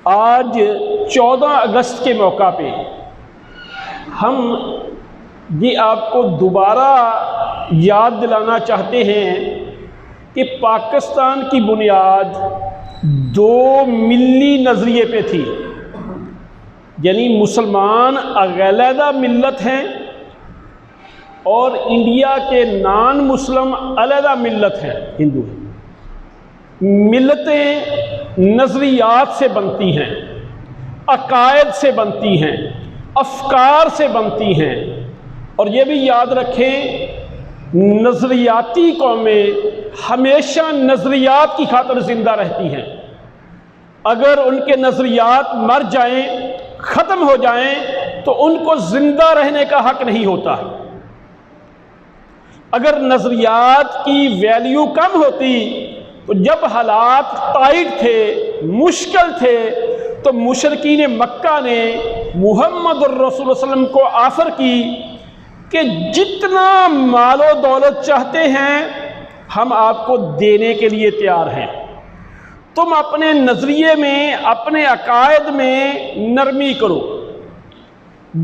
آج 14 اگست کے موقع پہ ہم یہ آپ کو دوبارہ یاد دلانا چاہتے ہیں کہ پاکستان کی بنیاد 2 ملی نظریے پہ تھی، یعنی مسلمان علیحدہ ملت ہیں اور انڈیا کے نان مسلم علیحدہ ملت ہیں، ہندو ہیں۔ ملتیں نظریات سے بنتی ہیں، عقائد سے بنتی ہیں، افکار سے بنتی ہیں، اور یہ بھی یاد رکھیں نظریاتی قومیں ہمیشہ نظریات کی خاطر زندہ رہتی ہیں۔ اگر ان کے نظریات مر جائیں، ختم ہو جائیں تو ان کو زندہ رہنے کا حق نہیں ہوتا۔ اگر نظریات کی ویلیو کم ہوتی تو جب حالات ٹائٹ تھے، مشکل تھے، تو مشرکین مکہ نے محمد الرسول صلی اللہ علیہ وسلم کو آفر کی کہ جتنا مال و دولت چاہتے ہیں ہم آپ کو دینے کے لیے تیار ہیں، تم اپنے نظریے میں، اپنے عقائد میں نرمی کرو،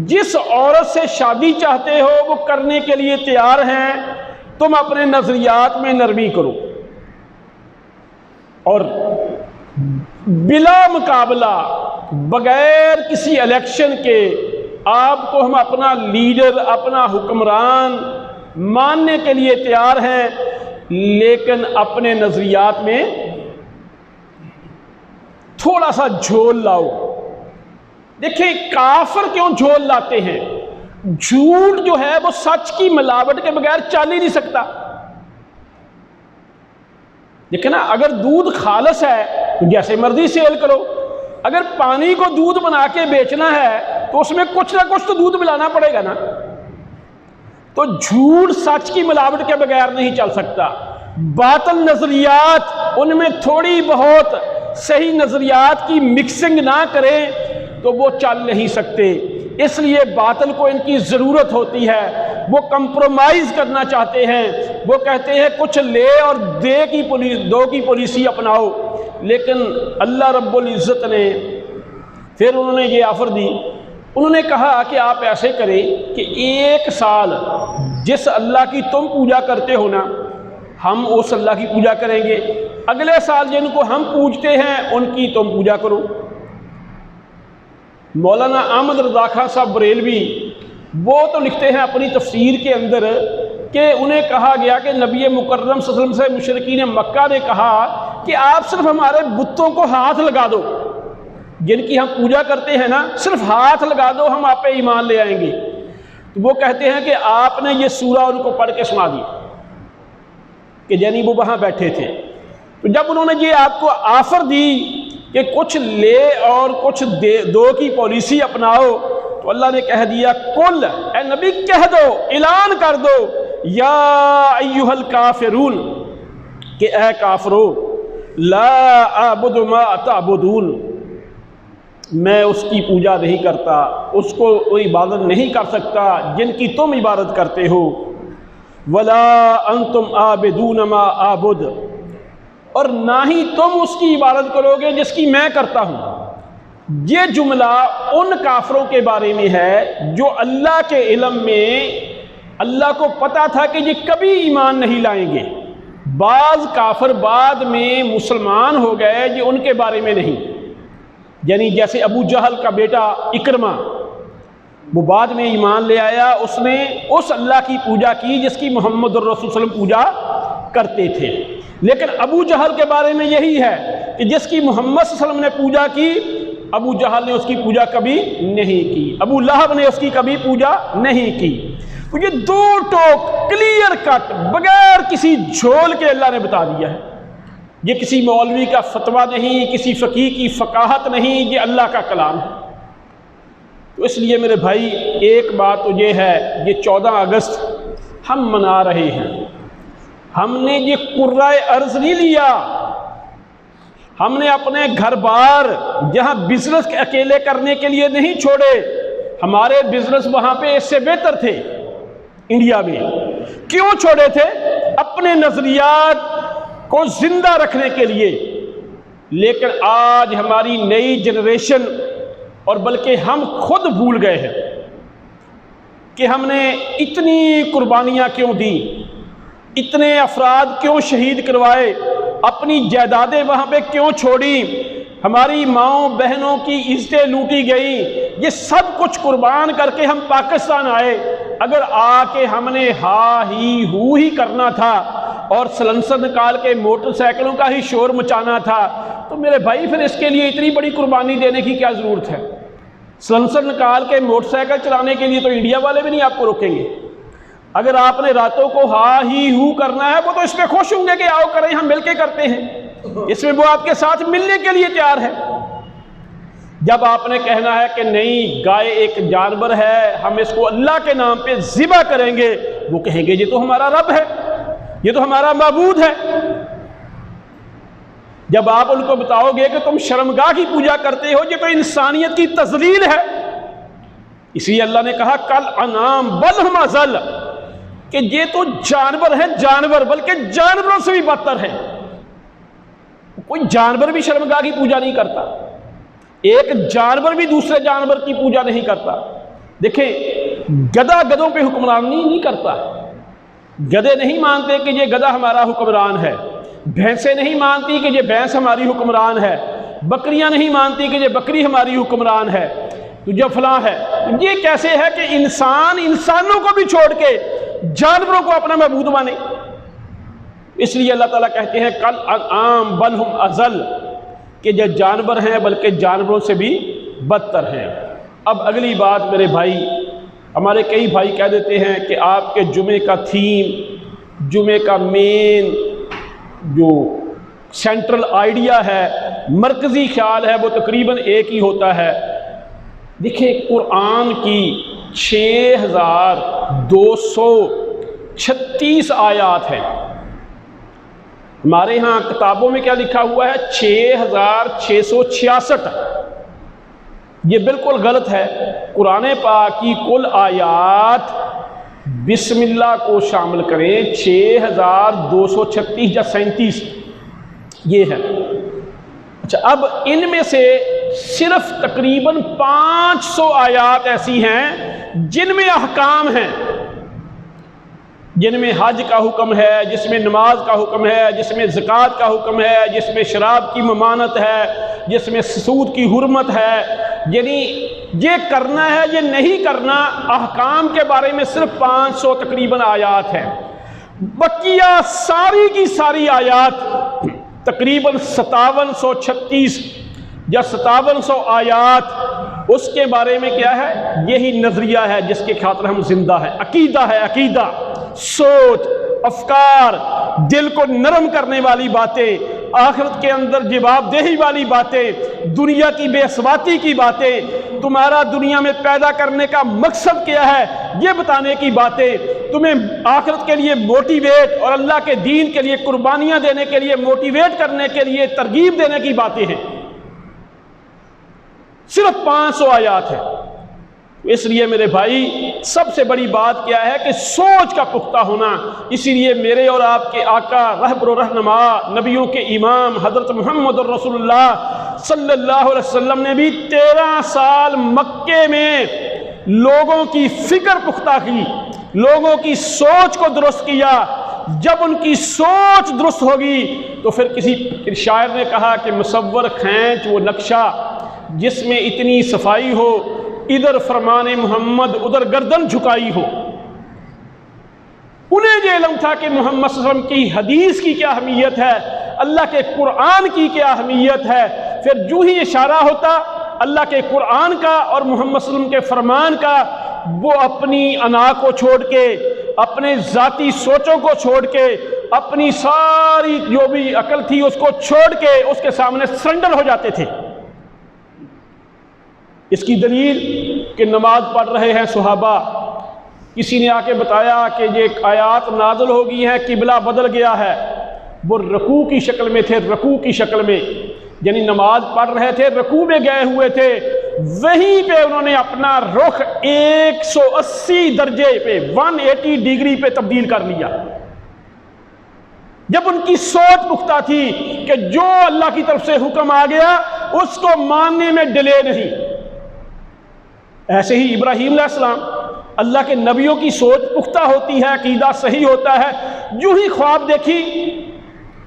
جس عورت سے شادی چاہتے ہو وہ کرنے کے لیے تیار ہیں، تم اپنے نظریات میں نرمی کرو، اور بلا مقابلہ بغیر کسی الیکشن کے آپ کو ہم اپنا لیڈر، اپنا حکمران ماننے کے لیے تیار ہیں، لیکن اپنے نظریات میں تھوڑا سا جھول لاؤ۔ دیکھیں کافر کیوں جھول لاتے ہیں؟ جھوٹ جو ہے وہ سچ کی ملاوٹ کے بغیر چل ہی نہیں سکتا۔ دیکھیں نا، اگر دودھ خالص ہے تو جیسے مرضی سیل کرو، اگر پانی کو دودھ بنا کے بیچنا ہے تو اس میں کچھ نہ کچھ تو دودھ ملانا پڑے گا نا۔ تو جھوٹ سچ کی ملاوٹ کے بغیر نہیں چل سکتا۔ باطل نظریات، ان میں تھوڑی بہت صحیح نظریات کی مکسنگ نہ کریں تو وہ چل نہیں سکتے، اس لیے باطل کو ان کی ضرورت ہوتی ہے، وہ کمپرومائز کرنا چاہتے ہیں، وہ کہتے ہیں کچھ لے اور دو کی پالیسی اپناؤ، لیکن اللہ رب العزت نے پھر انہوں نے یہ آفر دی، انہوں نے کہا کہ آپ ایسے کریں کہ 1 سال جس اللہ کی تم پوجا کرتے ہو نا، ہم اس اللہ کی پوجا کریں گے، اگلے سال جن کو ہم پوجتے ہیں ان کی تم پوجا کرو۔ مولانا احمد رضا خان صاحب بریلوی وہ تو لکھتے ہیں اپنی تفسیر کے اندر کہ انہیں کہا گیا کہ نبی مکرم صلی اللہ علیہ وسلم سے مشرکین مکہ نے کہا کہ آپ صرف ہمارے بتوں کو ہاتھ لگا دو، جن کی ہم پوجا کرتے ہیں نا، صرف ہاتھ لگا دو، ہم آپ پہ ایمان لے آئیں گے۔ تو وہ کہتے ہیں کہ آپ نے یہ سورہ ان کو پڑھ کے سنا دی کہ یعنی وہ وہاں بیٹھے تھے۔ تو جب انہوں نے یہ آپ کو آفر دی کہ کچھ لے اور کچھ دو کی پالیسی اپناؤ، تو اللہ نے کہہ دیا کل، اے نبی کہہ دو، اعلان کر دو، یا ایھا الکافرون، کہ اے کافرو، لا اعبد ما تعبدون، میں اس کی پوجا نہیں کرتا، اس کو عبادت نہیں کر سکتا جن کی تم عبادت کرتے ہو، ولا انتم عابدون ما اعبد، اور نہ ہی تم اس کی عبادت کرو گے جس کی میں کرتا ہوں۔ یہ جملہ ان کافروں کے بارے میں ہے جو اللہ کے علم میں اللہ کو پتا تھا کہ یہ کبھی ایمان نہیں لائیں گے۔ بعض کافر بعد میں مسلمان ہو گئے، یہ ان کے بارے میں نہیں، یعنی جیسے ابو جہل کا بیٹا اکرمہ، وہ بعد میں ایمان لے آیا، اس نے اس اللہ کی پوجا کی جس کی محمد الرسول صلی اللہ علیہ وسلم پوجا کرتے تھے۔ لیکن ابو جہل کے بارے میں یہی ہے کہ جس کی محمد صلی اللہ علیہ وسلم نے پوجا کی، ابو جہل نے اس کی پوجا کبھی نہیں کی، ابو لہب نے اس کی کبھی پوجا نہیں کی۔ تو یہ 2 ٹوک کلیئر کٹ بغیر کسی جھول کے اللہ نے بتا دیا ہے۔ یہ کسی مولوی کا فتویٰ نہیں، کسی فقیہ کی فقاہت نہیں، یہ اللہ کا کلام ہے۔ تو اس لیے میرے بھائی ایک بات تو یہ ہے، یہ 14 اگست ہم منا رہے ہیں، ہم نے یہ قرۂ ارض نہیں لیا، ہم نے اپنے گھر بار جہاں بزنس اکیلے کرنے کے لیے نہیں چھوڑے، ہمارے بزنس وہاں پہ اس سے بہتر تھے انڈیا میں۔ کیوں چھوڑے تھے؟ اپنے نظریات کو زندہ رکھنے کے لیے، لیکن آج ہماری نئی جنریشن اور بلکہ ہم خود بھول گئے ہیں کہ ہم نے اتنی قربانیاں کیوں دیں، اتنے افراد کیوں شہید کروائے، اپنی جائیدادیں وہاں پہ کیوں چھوڑی، ہماری ماؤں بہنوں کی عزتیں لوٹی گئیں، یہ سب کچھ قربان کر کے ہم پاکستان آئے۔ اگر آ کے ہم نے ہا ہی ہو ہی کرنا تھا اور سلنسر نکال کے موٹر سائیکلوں کا ہی شور مچانا تھا تو میرے بھائی پھر اس کے لیے اتنی بڑی قربانی دینے کی کیا ضرورت ہے؟ سلنسر نکال کے موٹر سائیکل چلانے کے لیے تو انڈیا والے بھی نہیں آپ کو روکیں گے۔ اگر آپ نے راتوں کو ہا ہی ہو کرنا ہے وہ تو اس پہ خوش ہوں گے کہ آؤ کریں، ہم مل کے کرتے ہیں، اس میں وہ آپ کے ساتھ ملنے کے لیے تیار ہے۔ جب آپ نے کہنا ہے کہ نہیں، گائے ایک جانور ہے، ہم اس کو اللہ کے نام پہ ذبح کریں گے، وہ کہیں گے یہ تو ہمارا رب ہے، یہ تو ہمارا معبود ہے۔ جب آپ ان کو بتاؤ گے کہ تم شرمگاہ کی پوجا کرتے ہو، یہ تو انسانیت کی تذلیل ہے، اس لیے اللہ نے کہا کل انعام بل ہم اضل، کہ یہ تو جانور ہیں، جانور بلکہ جانوروں سے بھی بدتر ہے۔ کوئی جانور بھی شرمگاہ کی پوجا نہیں کرتا، ایک جانور بھی دوسرے جانور کی پوجا نہیں کرتا۔ دیکھیں، گدھا گدھوں پہ حکمرانی نہیں کرتا، گدھے نہیں مانتے کہ یہ گدھا ہمارا حکمران ہے، بھینسیں نہیں مانتی کہ یہ بھینس ہماری حکمران ہے، بکریاں نہیں مانتی کہ یہ بکری ہماری حکمران ہے، تو جو فلاں ہے۔ یہ کیسے ہے کہ انسان انسانوں کو بھی چھوڑ کے جانوروں کو اپنا معبود مانے؟ اس لیے اللہ تعالیٰ کہتے ہیں کل انعام بل ہم اضل، کہ جو جانور ہیں بلکہ جانوروں سے بھی بدتر ہیں۔ اب اگلی بات میرے بھائی، ہمارے کئی بھائی کہہ دیتے ہیں کہ آپ کے جمعے کا تھیم، جمعے کا مین جو سینٹرل آئیڈیا ہے، مرکزی خیال ہے، وہ تقریباً ایک ہی ہوتا ہے۔ دیکھیں، قرآن کی 6236 آیات ہیں، ہمارے ہاں کتابوں میں کیا لکھا ہوا ہے؟ 6666۔ یہ بالکل غلط ہے۔ قرآن پاک کی کل آیات بسم اللہ کو شامل کریں، 6236 یا 37 یہ ہے۔ اچھا، اب ان میں سے صرف تقریباً 500 آیات ایسی ہیں جن میں احکام ہیں، جن میں حج کا حکم ہے، جس میں نماز کا حکم ہے، جس میں زکوٰۃ کا حکم ہے، جس میں شراب کی ممانعت ہے، جس میں سود کی حرمت ہے۔ یعنی یہ کرنا ہے، یہ نہیں کرنا، احکام کے بارے میں صرف 500 تقریباً آیات ہیں۔ بقیہ ساری کی ساری آیات تقریباً 5736 یا 5700 آیات، اس کے بارے میں کیا ہے؟ یہی نظریہ ہے جس کے خاطر ہم زندہ ہیں، عقیدہ ہے، عقیدہ، سوچ، افکار، دل کو نرم کرنے والی باتیں، آخرت کے اندر جواب دہی والی باتیں، دنیا کی بے ثباتی کی باتیں، تمہارا دنیا میں پیدا کرنے کا مقصد کیا ہے یہ بتانے کی باتیں، تمہیں آخرت کے لیے موٹیویٹ اور اللہ کے دین کے لیے قربانیاں دینے کے لیے موٹیویٹ کرنے کے لیے ترغیب دینے کی باتیں ہیں۔ صرف 500 آیات ہے۔ اس لیے میرے بھائی، سب سے بڑی بات کیا ہے کہ سوچ کا پختہ ہونا۔ اسی لیے میرے اور آپ کے آقا، رہبر و رہنما، نبیوں کے امام حضرت محمد رسول اللہ صلی اللہ علیہ وسلم نے بھی 13 سال مکے میں لوگوں کی فکر پختہ کی، لوگوں کی سوچ کو درست کیا۔ جب ان کی سوچ درست ہوگی تو پھر کسی شاعر نے کہا کہ مصور کھینچ وہ نقشہ جس میں اتنی صفائی ہو، ادھر فرمان محمد ادھر گردن جھکائی ہو۔ انہیں یہ علم تھا کہ محمد صلی اللہ علیہ وسلم کی حدیث کی کیا اہمیت ہے، اللہ کے قرآن کی کیا اہمیت ہے۔ پھر جو ہی اشارہ ہوتا اللہ کے قرآن کا اور محمد صلی اللہ علیہ وسلم کے فرمان کا، وہ اپنی انا کو چھوڑ کے، اپنے ذاتی سوچوں کو چھوڑ کے، اپنی ساری جو بھی عقل تھی اس کو چھوڑ کے اس کے سامنے سرنڈر ہو جاتے تھے۔ اس کی دلیل کہ نماز پڑھ رہے ہیں صحابہ، کسی نے آ کے بتایا کہ یہ آیات نازل ہو گئی ہیں، قبلہ بدل گیا ہے، وہ رکوع کی شکل میں تھے، رکوع کی شکل میں، یعنی نماز پڑھ رہے تھے، رکوع میں گئے ہوئے تھے، وہیں پہ انہوں نے اپنا رخ 180 درجے پہ 180 ڈگری پہ تبدیل کر لیا۔ جب ان کی سوچ پختہ تھی کہ جو اللہ کی طرف سے حکم آ گیا اس کو ماننے میں ڈیلے نہیں۔ ایسے ہی ابراہیم علیہ السلام، اللہ کے نبیوں کی سوچ پختہ ہوتی ہے، عقیدہ صحیح ہوتا ہے، جو ہی خواب دیکھی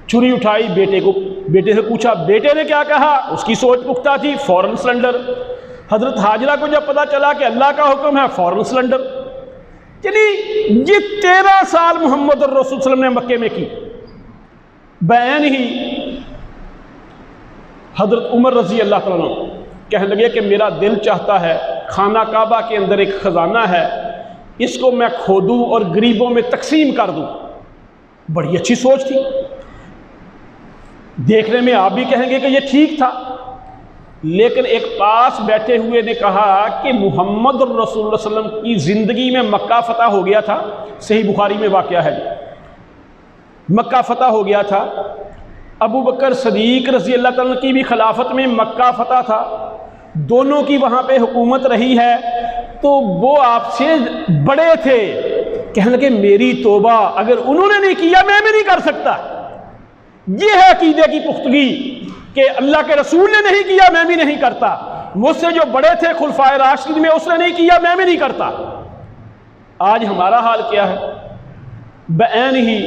چھری اٹھائی، بیٹے سے پوچھا، بیٹے نے کیا کہا، اس کی سوچ پختہ تھی، فوراً سلنڈر۔ حضرت حاجرہ کو جب پتا چلا کہ اللہ کا حکم ہے، فوراً سلنڈر۔ چلی یہ 13 سال محمد الرسول صلی اللہ علیہ وسلم نے مکے میں کی۔ بعین ہی حضرت عمر رضی اللہ تعالیٰ عنہ کہنے لگے کہ میرا دل چاہتا ہے، خانہ کعبہ کے اندر ایک خزانہ ہے، اس کو میں کھودوں اور غریبوں میں تقسیم کر دوں۔ بڑی اچھی سوچ تھی، دیکھنے میں آپ بھی کہیں گے کہ یہ ٹھیک تھا، لیکن ایک پاس بیٹھے ہوئے نے کہا کہ محمد الرسول اللہ صلی اللہ علیہ وسلم کی زندگی میں مکہ فتح ہو گیا تھا، صحیح بخاری میں واقعہ ہے، مکہ فتح ہو گیا تھا، ابو بکر صدیق رضی اللہ تعالیٰ کی بھی خلافت میں مکہ فتح تھا، دونوں کی وہاں پہ حکومت رہی ہے، تو وہ آپ سے بڑے تھے۔ کہنے لگے میری توبہ، اگر انہوں نے نہیں کیا میں بھی نہیں کر سکتا۔ یہ ہے عقیدے کی پختگی کہ اللہ کے رسول نے نہیں کیا میں بھی نہیں کرتا، مجھ سے جو بڑے تھے خلفائے راشدین میں اس نے نہیں کیا میں بھی نہیں کرتا۔ آج ہمارا حال کیا ہے؟ بعین ہی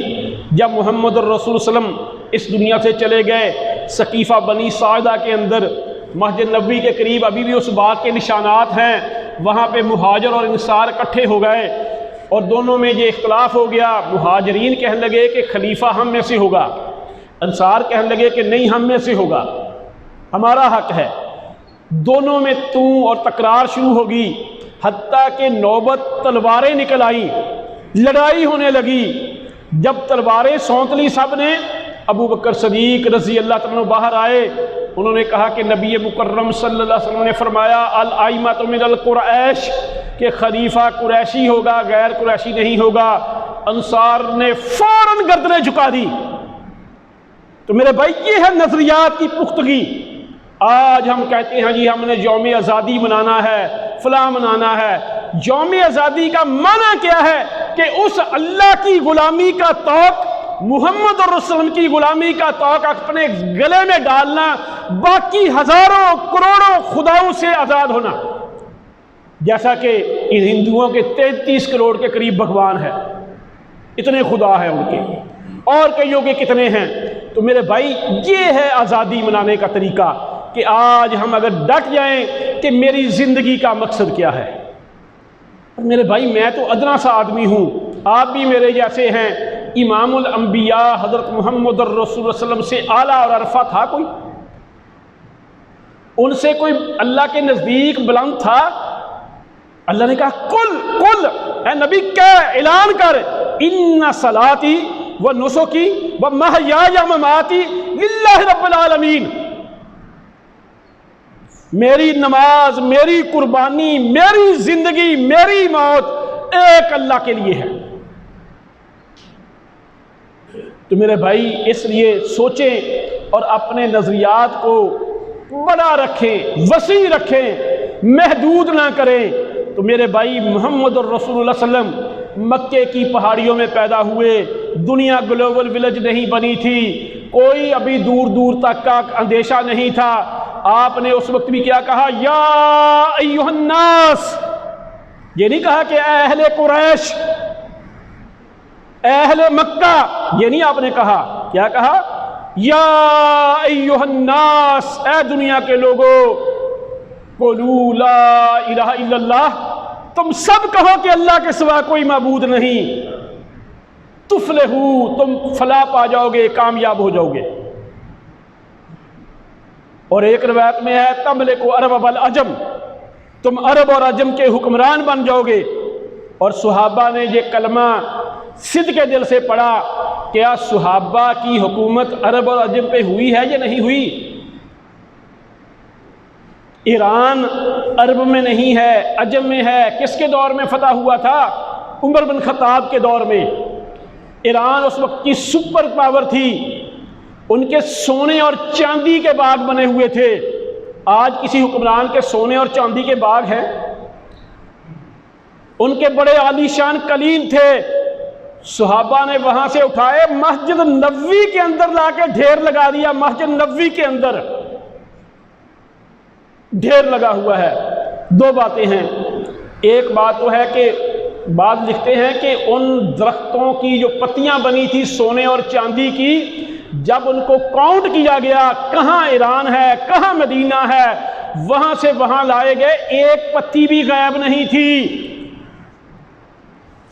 جب محمد الرسول صلی اللہ علیہ وسلم اس دنیا سے چلے گئے، ثقیفہ بنی ساعدہ کے اندر مسجد نبوی کے قریب ابھی بھی اس بات کے نشانات ہیں، وہاں پہ مہاجر اور انصار اکٹھے ہو گئے اور دونوں میں یہ اختلاف ہو گیا۔ مہاجرین کہنے لگے کہ خلیفہ ہم میں سے ہوگا، انصار کہنے لگے کہ نہیں ہم میں سے ہوگا، ہمارا حق ہے۔ دونوں میں تو اور تکرار شروع ہوگی، حتیٰ کہ نوبت تلواریں نکل آئیں، لڑائی ہونے لگی۔ جب تلواریں سونت لی سب نے، ابو بکر صدیق رضی اللہ تعالیٰ باہر آئے، انہوں نے کہا کہ نبی مکرم صلی اللہ علیہ وسلم نے فرمایا الائمۃ من القریش، کہ خلیفہ قریشی ہوگا، غیر قریشی نہیں ہوگا۔ انصار نے فوراً گردنیں جھکا دی۔ تو میرے بھائی یہ ہے نظریات کی پختگی۔ آج ہم کہتے ہیں جی ہم نے یوم آزادی منانا ہے، فلاں منانا ہے۔ یوم آزادی کا معنی کیا ہے؟ کہ اس اللہ کی غلامی کا توق، محمد الرسول کی غلامی کا توق اپنے گلے میں ڈالنا، باقی ہزاروں کروڑوں خداؤں سے آزاد ہونا۔ جیسا کہ ان ہندوؤں کے 33 کروڑ کے قریب بھگوان ہے، اتنے خدا ہیں ان کے، اور کئیوں کے کتنے ہیں۔ تو میرے بھائی یہ ہے آزادی منانے کا طریقہ، کہ آج ہم اگر ڈٹ جائیں کہ میری زندگی کا مقصد کیا ہے۔ میرے بھائی میں تو ادنا سا آدمی ہوں، آپ بھی میرے جیسے ہیں۔ امام الانبیاء حضرت محمد الرسول صلی اللہ علیہ وسلم سے اعلیٰ اور عرفہ تھا کوئی؟ ان سے کوئی اللہ کے نزدیک بلند تھا؟ اللہ نے کہا کل اے نبی کہہ، اعلان کر، ان صلاتی و نسکی و محیای و مماتی للہ رب العالمین، میری نماز، میری قربانی، میری زندگی، میری موت ایک اللہ کے لیے ہے۔ تو میرے بھائی اس لیے سوچیں اور اپنے نظریات کو بڑا رکھیں، وسیع رکھیں، محدود نہ کریں۔ تو میرے بھائی محمد الرسول اللہ صلی اللہ علیہ وسلم مکے کی پہاڑیوں میں پیدا ہوئے، دنیا گلوبل ولیج نہیں بنی تھی، کوئی ابھی دور دور تک کا اندیشہ نہیں تھا۔ آپ نے اس وقت بھی کیا کہا؟ یا ایھا الناس، یہ نہیں کہا کہ اے اہل قریش، اے اہل مکہ، یہ نہیں آپ نے کہا، کیا کہا؟ یا ایھا الناس، اے دنیا کے لوگوں، قولوا لا الہ الا اللہ، تم سب کہو کہ اللہ کے سوا کوئی معبود نہیں، تفلحو، تم فلاح پا جاؤ گے، کامیاب ہو جاؤ گے۔ اور ایک روایت میں ہے تملکوا عرب والعجم، تم عرب اور عجم کے حکمران بن جاؤ گے۔ اور صحابہ نے یہ کلمہ صدق کے دل سے پڑھا۔ کیا صحابہ کی حکومت عرب اور عجم پہ ہوئی ہے یا نہیں ہوئی؟ ایران عرب میں نہیں ہے، عجم میں ہے۔ کس کے دور میں فتح ہوا تھا؟ عمر بن خطاب کے دور میں۔ ایران اس وقت کی سپر پاور تھی، ان کے سونے اور چاندی کے باغ بنے ہوئے تھے۔ آج کسی حکمران کے سونے اور چاندی کے باغ ہیں؟ ان کے بڑے عالی شان کلیم تھے، صحابہ نے وہاں سے اٹھائے مسجد نبوی کے اندر لا کے ڈھیر لگا دیا. مسجد نبوی کے اندر ڈھیر لگا ہوا ہے. دو باتیں ہیں. ایک بات تو ہے کہ بعض لکھتے ہیں کہ ان درختوں کی جو پتیاں بنی تھی سونے اور چاندی کی، جب ان کو کاؤنٹ کیا گیا کہاں ایران ہے کہاں مدینہ ہے، وہاں سے وہاں لائے گئے، ایک پتی بھی غائب نہیں تھی.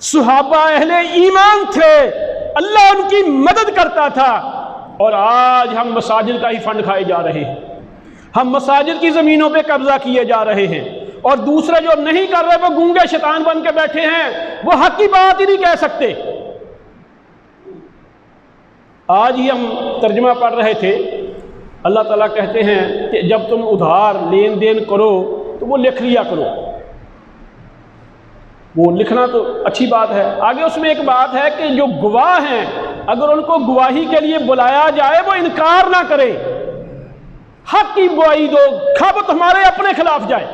صحابہ اہل ایمان تھے، اللہ ان کی مدد کرتا تھا. اور آج ہم مساجد کا ہی فنڈ کھائے جا رہے ہیں، ہم مساجد کی زمینوں پہ قبضہ کیے جا رہے ہیں، اور دوسرے جو نہیں کر رہے وہ گونگے شیطان بن کے بیٹھے ہیں، وہ حق کی بات ہی نہیں کہہ سکتے. آج ہی ہم ترجمہ پڑھ رہے تھے، اللہ تعالیٰ کہتے ہیں کہ جب تم ادھار لین دین کرو تو وہ لکھ لیا کرو. وہ لکھنا تو اچھی بات ہے. آگے اس میں ایک بات ہے کہ جو گواہ ہیں اگر ان کو گواہی کے لیے بلایا جائے وہ انکار نہ کرے، حق کی گواہی دو، خبر ہمارے اپنے خلاف جائے.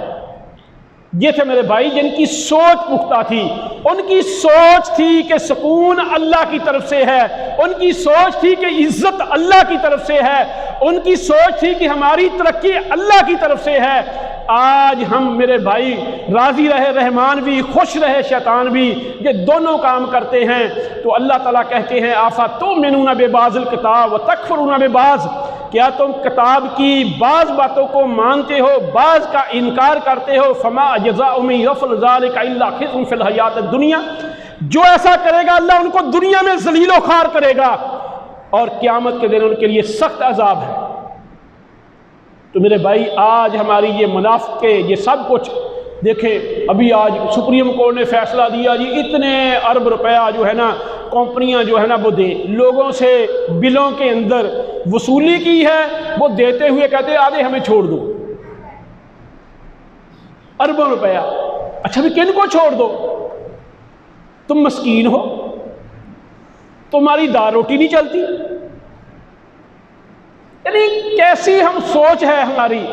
یہ تھے میرے بھائی جن کی سوچ پختہ تھی. ان کی سوچ تھی کہ سکون اللہ کی طرف سے ہے، ان کی سوچ تھی کہ عزت اللہ کی طرف سے ہے، ان کی سوچ تھی کہ ہماری ترقی اللہ کی طرف سے ہے. آج ہم میرے بھائی راضی رہے رحمان بھی، خوش رہے شیطان بھی، یہ دونوں کام کرتے ہیں. تو اللہ تعالیٰ کہتے ہیں آفاتؤمنون ببعض الکتاب وتکفرون ببعض، کیا تم کتاب کی بعض باتوں کو مانتے ہو بعض کا انکار کرتے ہو؟ فما جزاء من یفعل ذلک الا خزی فی الحیات الدنیا، جو ایسا کرے گا اللہ ان کو دنیا میں ذلیل و خوار کرے گا اور قیامت کے دن ان کے لیے سخت عذاب ہے. تو میرے بھائی آج ہماری یہ منافقے یہ سب کچھ دیکھیں. ابھی آج سپریم کورٹ نے فیصلہ دیا جی اتنے ارب روپیہ جو ہے نا کمپنیاں جو ہے نا وہ دے، لوگوں سے بلوں کے اندر وصولی کی ہے، وہ دیتے ہوئے کہتے ہیں آدھے ہمیں چھوڑ دو. اربوں روپیہ. اچھا بھی کن کو چھوڑ دو؟ تم مسکین ہو، تمہاری دال روٹی نہیں چلتی. یعنی کیسی ہم سوچ ہے ہماری.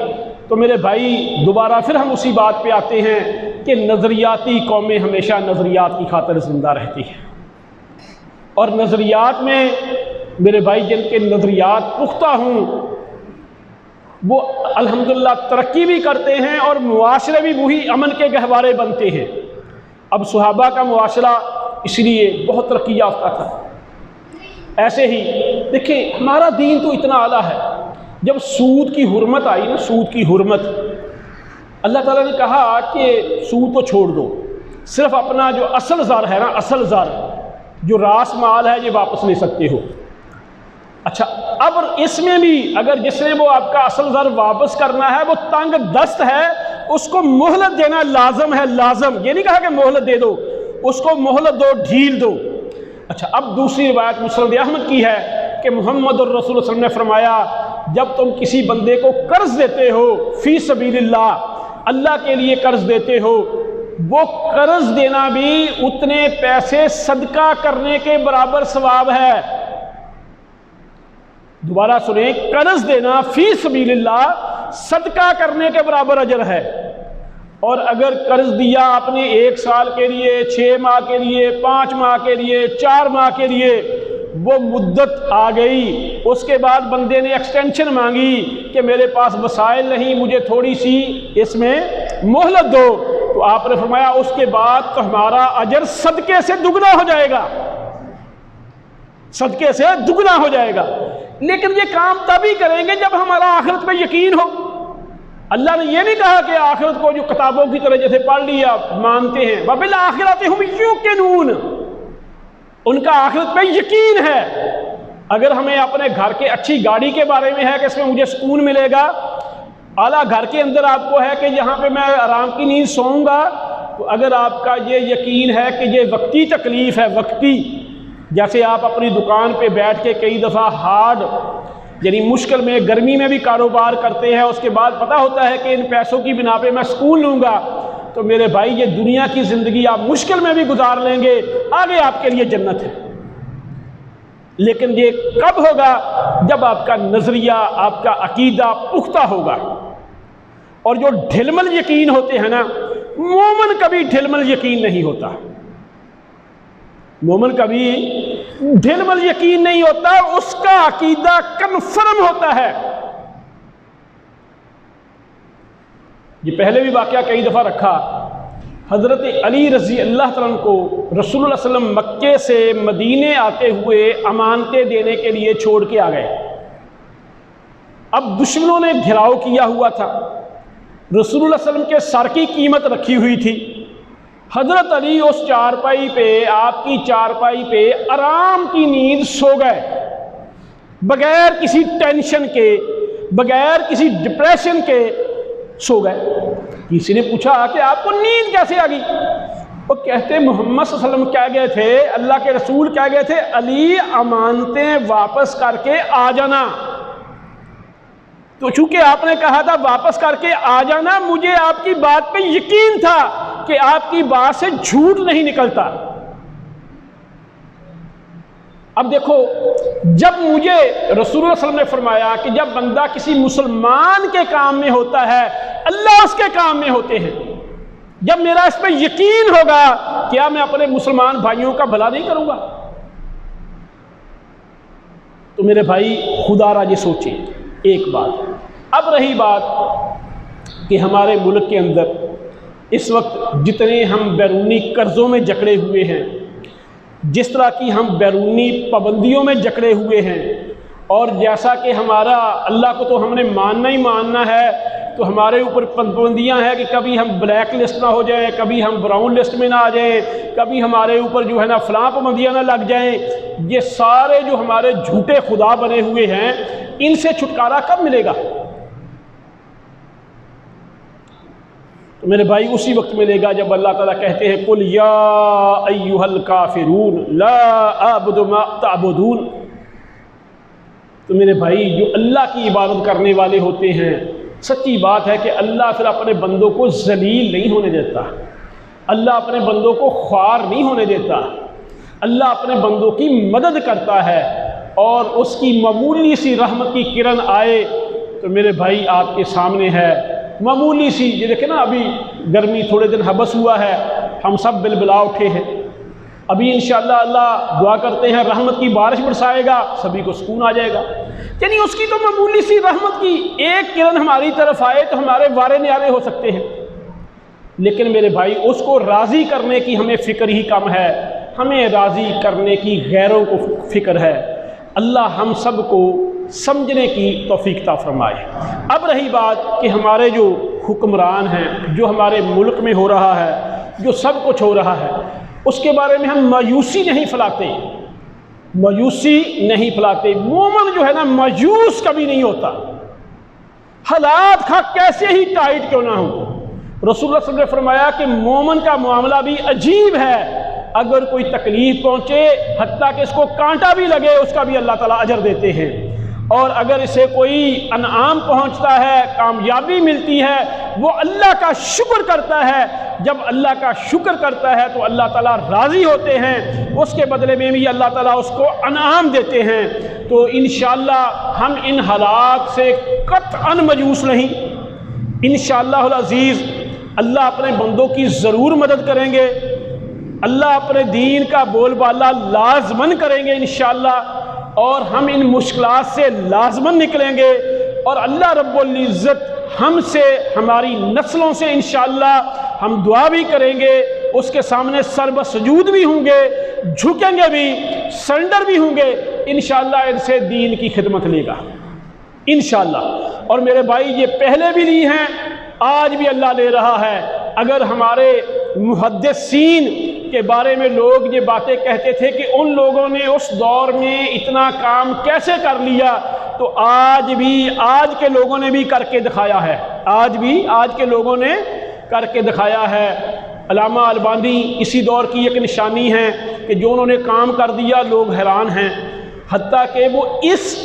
تو میرے بھائی دوبارہ پھر ہم اسی بات پہ آتے ہیں کہ نظریاتی قومیں ہمیشہ نظریات کی خاطر زندہ رہتی ہیں، اور نظریات میں میرے بھائی جن کے نظریات پختہ ہوں وہ الحمدللہ ترقی بھی کرتے ہیں اور معاشرے بھی وہی امن کے گہوارے بنتے ہیں. اب صحابہ کا معاشرہ اس لیے بہت ترقی یافتہ تھا. ایسے ہی دیکھیں ہمارا دین تو اتنا اعلیٰ ہے. جب سود کی حرمت آئی نا، سود کی حرمت، اللہ تعالیٰ نے کہا کہ سود کو چھوڑ دو، صرف اپنا جو اصل زر ہے نا، اصل زر جو راس مال ہے یہ واپس لے سکتے ہو. اچھا اب اس میں بھی اگر جس نے وہ آپ کا اصل زر واپس کرنا ہے وہ تنگ دست ہے، اس کو مہلت دینا لازم ہے. لازم یہ نہیں کہا کہ مہلت دے دو، اس کو مہلت دو، ڈھیل دو. اچھا اب دوسری روایت مسند احمد کی ہے کہ محمد الرسول صلی اللہ علیہ وسلم نے فرمایا جب تم کسی بندے کو قرض دیتے ہو فی سبیل اللہ، اللہ کے لیے قرض دیتے ہو، وہ قرض دینا بھی اتنے پیسے صدقہ کرنے کے برابر ثواب ہے. دوبارہ سنیں، قرض دینا فی سبیل اللہ صدقہ کرنے کے برابر اجر ہے. اور اگر قرض دیا آپ نے 1 سال کے لیے، 6 ماہ کے لیے، 5 ماہ کے لیے، 4 ماہ کے لیے، وہ مدت آ گئی، اس کے بعد بندے نے ایکسٹینشن مانگی کہ میرے پاس وسائل نہیں، مجھے تھوڑی سی اس میں مہلت دو، تو آپ نے فرمایا اس کے بعد تو ہمارا اجر صدقے سے دگنا ہو جائے گا، صدقے سے دگنا ہو جائے گا. لیکن یہ کام تبھی کریں گے جب ہمارا آخرت پہ یقین ہو. اللہ نے یہ نہیں کہا کہ آخرت کو جو کتابوں کی طرح جیسے پڑھ لیا مانتے ہیں، وَبِالْآخِرَةِ هُمْ يُوقِنُونَ، ان کا آخرت پہ یقین ہے. اگر ہمیں اپنے گھر کے اچھی گاڑی کے بارے میں ہے کہ اس میں مجھے سکون ملے گا، اعلیٰ گھر کے اندر آپ کو ہے کہ یہاں پہ میں آرام کی نیند سوؤں گا، تو اگر آپ کا یہ یقین ہے کہ یہ وقتی تکلیف ہے، وقتی، جیسے آپ اپنی دکان پہ بیٹھ کے کئی دفعہ ہارڈ یعنی مشکل میں گرمی میں بھی کاروبار کرتے ہیں، اس کے بعد پتہ ہوتا ہے کہ ان پیسوں کی بنا پہ میں سکون لوں گا، تو میرے بھائی یہ دنیا کی زندگی آپ مشکل میں بھی گزار لیں گے، آگے آپ کے لیے جنت ہے. لیکن یہ کب ہوگا؟ جب آپ کا نظریہ، آپ کا عقیدہ پختہ ہوگا. اور جو ڈھلمل یقین ہوتے ہیں نا، مومن کبھی ڈھلمل یقین نہیں ہوتا. مومن کبھی دل بل یقین نہیں ہوتا، اس کا عقیدہ کنفرم ہوتا ہے۔ یہ پہلے بھی واقعہ کئی دفعہ رکھا، حضرت علی رضی اللہ تعالیٰ عنہ کو رسول اللہ صلی اللہ علیہ وسلم مکے سے مدینے آتے ہوئے امانتیں دینے کے لیے چھوڑ کے آ گئے۔ اب دشمنوں نے گھیراؤ کیا ہوا تھا، رسول اللہ صلی اللہ علیہ وسلم کے سر کی قیمت رکھی ہوئی تھی۔ حضرت علی اس چارپائی پہ، آپ کی چارپائی پہ آرام کی نیند سو گئے، بغیر کسی ٹینشن کے، بغیر کسی ڈپریشن کے سو گئے۔ کسی نے پوچھا کہ آپ کو نیند کیسے آ گئی؟ وہ کہتے محمد صلی اللہ علیہ وسلم کہہ گئے تھے، اللہ کے رسول کہہ گئے تھے، علی امانتیں واپس کر کے آ جانا۔ تو چونکہ آپ نے کہا تھا واپس کر کے آ جانا، مجھے آپ کی بات پہ یقین تھا کہ آپ کی بات سے جھوٹ نہیں نکلتا۔ اب دیکھو، جب مجھے رسول اللہ صلی اللہ علیہ وسلم نے فرمایا کہ جب بندہ کسی مسلمان کے کام میں ہوتا ہے، اللہ اس کے کام میں ہوتے ہیں، جب میرا اس پہ یقین ہوگا، کیا میں اپنے مسلمان بھائیوں کا بھلا نہیں کروں گا؟ تو میرے بھائی خدا را یہ سوچیں ایک بات۔ اب رہی بات کہ ہمارے ملک کے اندر اس وقت جتنے ہم بیرونی قرضوں میں جکڑے ہوئے ہیں، جس طرح کی ہم بیرونی پابندیوں میں جکڑے ہوئے ہیں، اور جیسا کہ ہمارا اللہ کو تو ہم نے ماننا ہی ماننا ہے، تو ہمارے اوپر پابندیاں ہیں کہ کبھی ہم بلیک لسٹ نہ ہو جائیں، کبھی ہم براؤن لسٹ میں نہ آ جائیں، کبھی ہمارے اوپر جو ہے نا فلاں پابندیاں نہ لگ جائیں۔ یہ سارے جو ہمارے جھوٹے خدا بنے ہوئے ہیں، ان سے چھٹکارا کب ملے گا؟ تو میرے بھائی اسی وقت ملے گا جب اللہ تعالیٰ کہتے ہیں قُلْ يَا أَيُّهَا الْكَافِرُونَ لَا أَعْبُدُ مَا تَعْبُدُونَ۔ تو میرے بھائی جو اللہ کی عبادت کرنے والے ہوتے ہیں، سچی بات ہے کہ اللہ پھر اپنے بندوں کو ذلیل نہیں ہونے دیتا، اللہ اپنے بندوں کو خوار نہیں ہونے دیتا، اللہ اپنے بندوں کی مدد کرتا ہے، اور اس کی معمولی سی رحمت کی کرن آئے تو میرے بھائی آپ کے سامنے ہے، معمولی سی، یہ دیکھیں نا ابھی گرمی تھوڑے دن حبس ہوا ہے، ہم سب بلبلا اٹھے ہیں، ابھی انشاءاللہ اللہ دعا کرتے ہیں رحمت کی بارش برسائے گا، سبھی کو سکون آ جائے گا۔ یعنی اس کی تو معمولی سی رحمت کی ایک کرن ہماری طرف آئے تو ہمارے وارے نیارے ہو سکتے ہیں، لیکن میرے بھائی اس کو راضی کرنے کی ہمیں فکر ہی کم ہے، ہمیں راضی کرنے کی غیروں کو فکر ہے۔ اللہ ہم سب کو سمجھنے کی توفیق عطا فرمائے۔ اب رہی بات کہ ہمارے جو حکمران ہیں، جو ہمارے ملک میں ہو رہا ہے، جو سب کچھ ہو رہا ہے، اس کے بارے میں ہم مایوسی نہیں پھیلاتے، مایوسی نہیں پھیلاتے۔ مومن جو ہے نا مایوس کبھی نہیں ہوتا، حالات کیسے ہی ٹائٹ کیوں نہ ہو۔ رسول اللہ صلی اللہ علیہ وسلم نے فرمایا کہ مومن کا معاملہ بھی عجیب ہے، اگر کوئی تکلیف پہنچے حتیٰ کہ اس کو کانٹا بھی لگے، اس کا بھی اللہ تعالیٰ اجر دیتے ہیں، اور اگر اسے کوئی انعام پہنچتا ہے، کامیابی ملتی ہے، وہ اللہ کا شکر کرتا ہے، جب اللہ کا شکر کرتا ہے تو اللہ تعالیٰ راضی ہوتے ہیں، اس کے بدلے میں بھی اللہ تعالیٰ اس کو انعام دیتے ہیں۔ تو انشاءاللہ ہم ان حالات سے قطعاً مایوس نہیں، انشاءاللہ العزیز اللہ اپنے بندوں کی ضرور مدد کریں گے، اللہ اپنے دین کا بول بالا لازماً کریں گے انشاءاللہ، اور ہم ان مشکلات سے لازماً نکلیں گے، اور اللہ رب العزت ہم سے، ہماری نسلوں سے انشاءاللہ ہم دعا بھی کریں گے، اس کے سامنے سر بسجود بھی ہوں گے، جھکیں گے بھی، سرنڈر بھی ہوں گے، انشاءاللہ ان سے دین کی خدمت لے گا انشاءاللہ۔ اور میرے بھائی یہ پہلے بھی لی ہیں، آج بھی اللہ لے رہا ہے۔ اگر ہمارے محدثین کے بارے میں لوگ یہ باتیں کہتے تھے کہ ان لوگوں نے اس دور میں اتنا کام کیسے کر لیا، تو آج بھی آج کے لوگوں نے بھی کر کے دکھایا ہے، آج بھی آج کے لوگوں نے کر کے دکھایا ہے۔ علامہ البانی اسی دور کی ایک نشانی ہے کہ جو انہوں نے کام کر دیا لوگ حیران ہیں، حتیٰ کہ وہ اس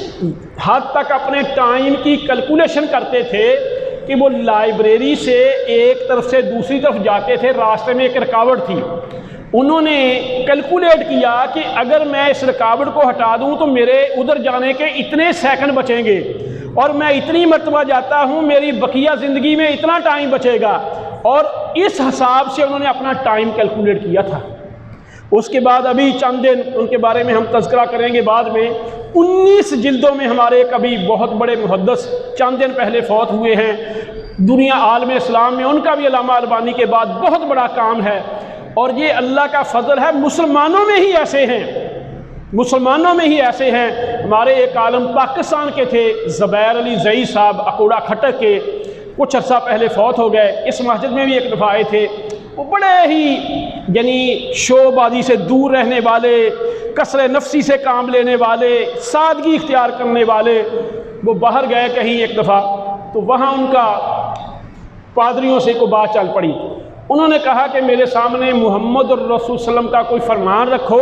حد تک اپنے ٹائم کی کیلکولیشن کرتے تھے کہ وہ لائبریری سے ایک طرف سے دوسری طرف جاتے تھے، راستے میں ایک رکاوٹ تھی، انہوں نے کیلکولیٹ کیا کہ اگر میں اس رکاوٹ کو ہٹا دوں تو میرے ادھر جانے کے اتنے سیکنڈ بچیں گے، اور میں اتنی مرتبہ جاتا ہوں، میری بقیہ زندگی میں اتنا ٹائم بچے گا، اور اس حساب سے انہوں نے اپنا ٹائم کیلکولیٹ کیا تھا۔ اس کے بعد ابھی چند دن ان کے بارے میں ہم تذکرہ کریں گے بعد میں، 19 جلدوں میں ہمارے ایک ابھی بہت بڑے محدث چند دن پہلے فوت ہوئے ہیں دنیا عالم اسلام میں، ان کا بھی علامہ البانی کے بعد بہت بڑا کام ہے، اور یہ اللہ کا فضل ہے، مسلمانوں میں ہی ایسے ہیں، مسلمانوں میں ہی ایسے ہیں۔ ہمارے ایک عالم پاکستان کے تھے زبیر علی زئی صاحب اکوڑا کھٹک کے، کچھ عرصہ پہلے فوت ہو گئے، اس مسجد میں بھی ایک دفعہ آئے تھے، وہ بڑے ہی یعنی شو بازی سے دور رہنے والے، کثر نفسی سے کام لینے والے، سادگی اختیار کرنے والے، وہ باہر گئے کہیں ایک دفعہ، تو وہاں ان کا پادریوں سے کوئی بات چل پڑی، انہوں نے کہا کہ میرے سامنے محمد الرسول صلی اللہ علیہ وسلم کا کوئی فرمان رکھو،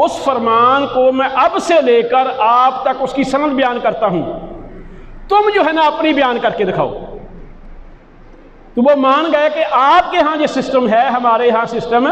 اس فرمان کو میں اب سے لے کر آپ تک اس کی سند بیان کرتا ہوں، تم جو ہے نا اپنی بیان کر کے دکھاؤ۔ تو وہ مان گئے کہ آپ کے ہاں یہ سسٹم ہے، ہمارے ہاں سسٹم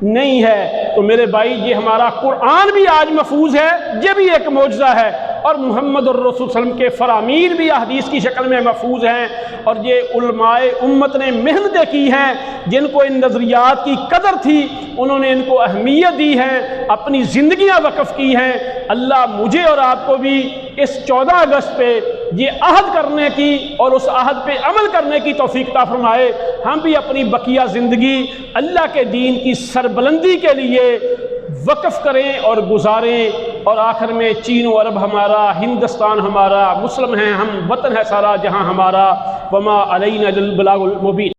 نہیں ہے۔ تو میرے بھائی یہ ہمارا قرآن بھی آج محفوظ ہے، یہ بھی ایک معجزہ ہے، اور محمد الرسول صلی اللہ علیہ وسلم کے فرامین بھی احادیث کی شکل میں محفوظ ہیں، اور یہ علماء امت نے محنتیں کی ہیں، جن کو ان نظریات کی قدر تھی انہوں نے ان کو اہمیت دی ہے، اپنی زندگیاں وقف کی ہیں۔ اللہ مجھے اور آپ کو بھی اس 14 اگست پہ یہ عہد کرنے کی اور اس عہد پہ عمل کرنے کی توفیق عطا فرمائے، ہم بھی اپنی بقیہ زندگی اللہ کے دین کی سربلندی کے لیے وقف کریں اور گزاریں، اور آخر میں چین و عرب ہمارا، ہندوستان ہمارا، مسلم ہیں ہم، وطن ہے سارا جہاں ہمارا، وما علینا الا البلاغ المبین۔